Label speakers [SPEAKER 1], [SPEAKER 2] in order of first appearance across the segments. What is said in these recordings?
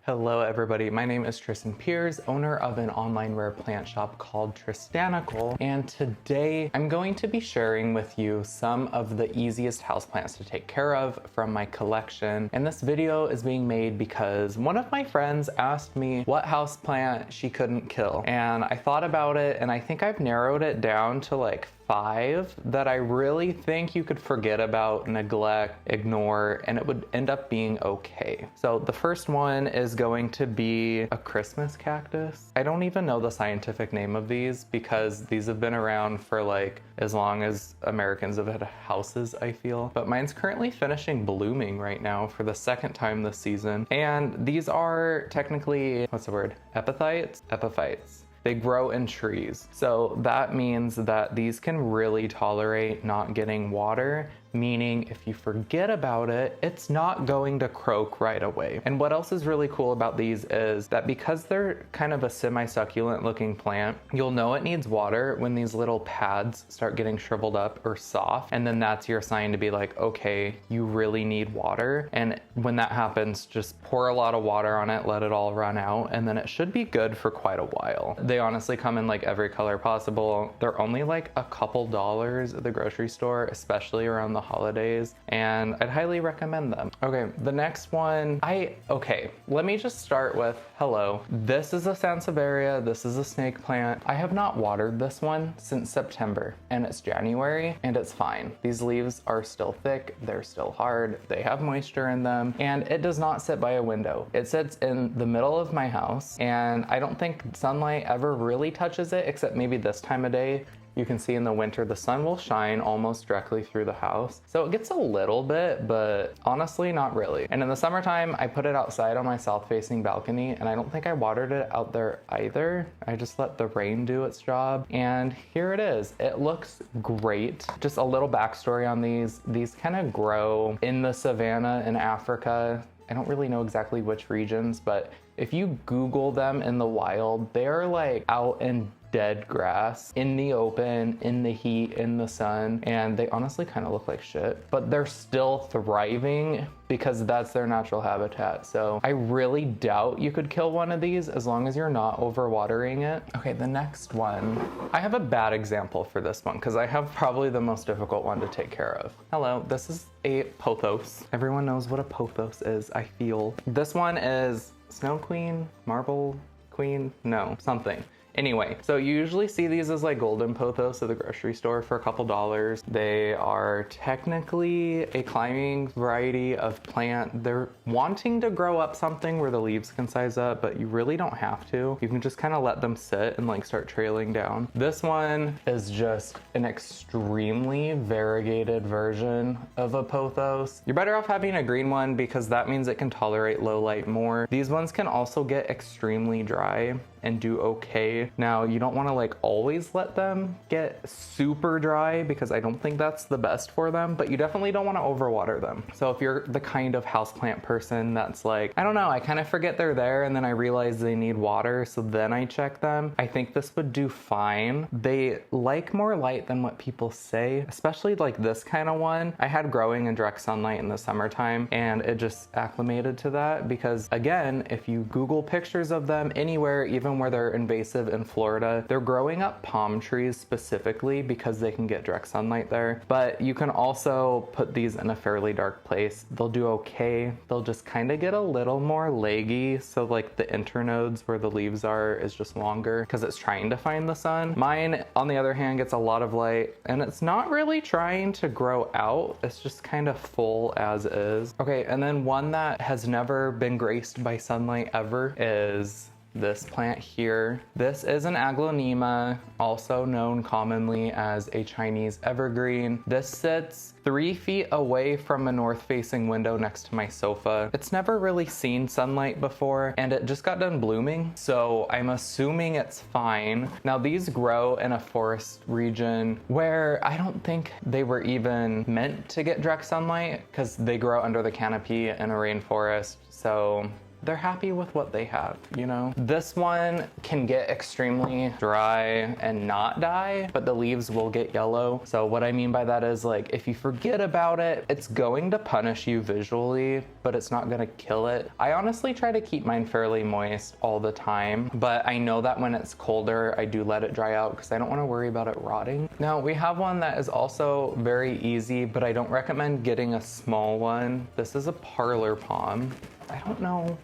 [SPEAKER 1] Hello everybody, my name is Tristan Piers, owner of an online rare plant shop called Tristanical, and today I'm going to be sharing with you some of the easiest houseplants to take care of from my collection. And this video is being made because one of my friends asked me what houseplant she couldn't kill. And I thought about it, and I think I've narrowed it down to like 5 that I really think you could forget about, neglect, ignore, and it would end up being okay. So the first one is going to be a Christmas cactus. I don't even know the scientific name of these because these have been around for like as long as Americans have had houses, I feel. But mine's currently finishing blooming right now for the second time this season. And these are technically, what's the word? Epiphytes? Epiphytes. They grow in trees. So that means that these can really tolerate not getting water, meaning if you forget about it, it's not going to croak right away. And what else is really cool about these is that because they're kind of a semi-succulent looking plant, you'll know it needs water when these little pads start getting shriveled up or soft. And then that's your sign to be like, okay, you really need water. And when that happens, just pour a lot of water on it, let it all run out, and then it should be good for quite a while. They honestly come in like every color possible. They're only like a couple dollars at the grocery store, especially around the holidays, and I'd highly recommend them. Okay, the next one, let me just start with, hello. This is a Sansevieria, this is a snake plant. I have not watered this one since September, and it's January, and it's fine. These leaves are still thick, they're still hard, they have moisture in them, and it does not sit by a window. It sits in the middle of my house, and I don't think sunlight ever really touches it, except maybe this time of day. You can see in the winter, the sun will shine almost directly through the house. So it gets a little bit, but honestly, not really. And in the summertime, I put it outside on my south-facing balcony, and I don't think I watered it out there either. I just let the rain do its job. And here it is. It looks great. Just a little backstory on these. These kind of grow in the savanna in Africa. I don't really know exactly which regions, but if you Google them in the wild, they're like out in dead grass, in the open, in the heat, in the sun, and they honestly kind of look like shit, but they're still thriving because that's their natural habitat. So I really doubt you could kill one of these as long as you're not overwatering it. Okay, the next one. I have a bad example for this one because I have probably the most difficult one to take care of. Hello, this is a pothos. Everyone knows what a pothos is, I feel. This one is Snow Queen, Marble Queen, no, something. Anyway, so you usually see these as like golden pothos at the grocery store for a couple dollars. They are technically a climbing variety of plant. They're wanting to grow up something where the leaves can size up, but you really don't have to. You can just kind of let them sit and like start trailing down. This one is just an extremely variegated version of a pothos. You're better off having a green one because that means it can tolerate low light more. These ones can also get extremely dry and do okay. Now, you don't want to like always let them get super dry because I don't think that's the best for them, but you definitely don't want to overwater them. So if you're the kind of houseplant person that's like, I don't know, I kind of forget they're there and then I realize they need water, so then I check them, I think this would do fine. They like more light than what people say, especially like this kind of one. I had growing in direct sunlight in the summertime and it just acclimated to that because again, if you Google pictures of them anywhere, even where they're invasive in Florida, they're growing up palm trees specifically because they can get direct sunlight there. But you can also put these in a fairly dark place. They'll do okay. They'll just kind of get a little more leggy. So like the internodes where the leaves are is just longer because it's trying to find the sun. Mine, on the other hand, gets a lot of light and it's not really trying to grow out. It's just kind of full as is. Okay, and then one that has never been graced by sunlight ever is this plant here. This is an Aglaonema, also known commonly as a Chinese evergreen. This sits 3 feet away from a north-facing window next to my sofa. It's never really seen sunlight before, and it just got done blooming, so I'm assuming it's fine. Now, these grow in a forest region where I don't think they were even meant to get direct sunlight because they grow under the canopy in a rainforest, so they're happy with what they have, you know? This one can get extremely dry and not die, but the leaves will get yellow. So what I mean by that is, like, if you forget about it, it's going to punish you visually, but it's not gonna kill it. I honestly try to keep mine fairly moist all the time, but I know that when it's colder, I do let it dry out because I don't wanna worry about it rotting. Now we have one that is also very easy, but I don't recommend getting a small one. This is a Parlor Palm. I don't know.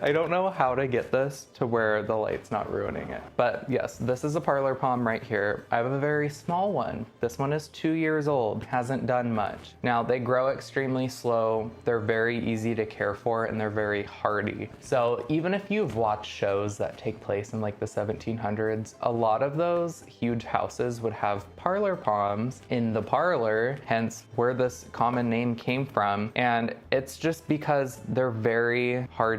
[SPEAKER 1] I don't know how to get this to where the light's not ruining it. But yes, this is a Parlor Palm right here. I have a very small one. This one is 2 years old, hasn't done much. Now they grow extremely slow. They're very easy to care for and they're very hardy. So even if you've watched shows that take place in like the 1700s, a lot of those huge houses would have Parlor Palms in the parlor, hence where this common name came from. And it's just because they're very hardy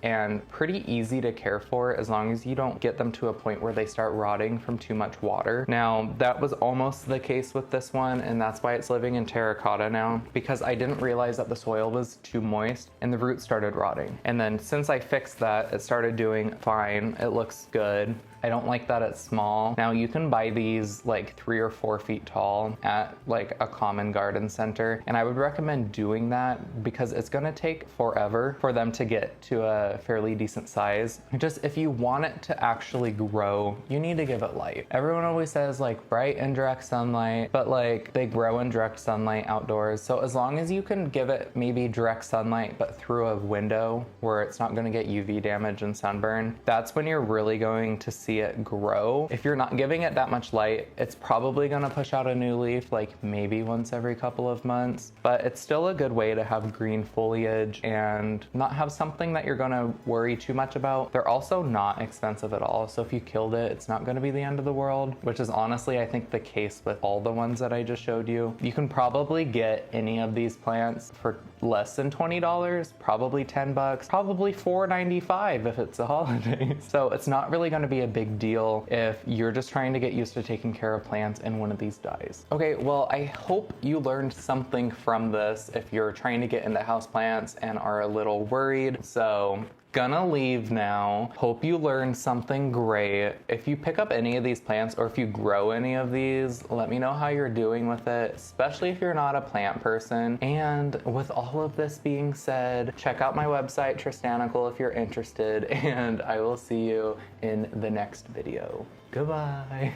[SPEAKER 1] and pretty easy to care for as long as you don't get them to a point where they start rotting from too much water. Now that was almost the case with this one, and that's why it's living in terracotta now, because I didn't realize that the soil was too moist and the roots started rotting. And then since I fixed that, it started doing fine. It looks good. I don't like that it's small. Now you can buy these like 3 or 4 feet tall at like a common garden center. And I would recommend doing that because it's gonna take forever for them to get to a fairly decent size. Just if you want it to actually grow, you need to give it light. Everyone always says like bright and direct sunlight, but like they grow in direct sunlight outdoors. So as long as you can give it maybe direct sunlight, but through a window where it's not gonna get UV damage and sunburn, that's when you're really going to see it grow. If you're not giving it that much light, it's probably gonna push out a new leaf like maybe once every couple of months, but it's still a good way to have green foliage and not have something that you're gonna worry too much about. They're also not expensive at all, so if you killed it, it's not gonna be the end of the world, which is honestly I think the case with all the ones that I just showed you. You can probably get any of these plants for less than $20, probably 10 bucks, probably $4.95 if it's a holiday. So it's not really gonna be a big deal if you're just trying to get used to taking care of plants and one of these dies. Okay, well, I hope you learned something from this if you're trying to get into houseplants and are a little worried. So gonna leave now. Hope you learned something great. If you pick up any of these plants or if you grow any of these, let me know how you're doing with it, especially if you're not a plant person. And with all of this being said, check out my website, Tristanical, if you're interested, and I will see you in the next video. Goodbye.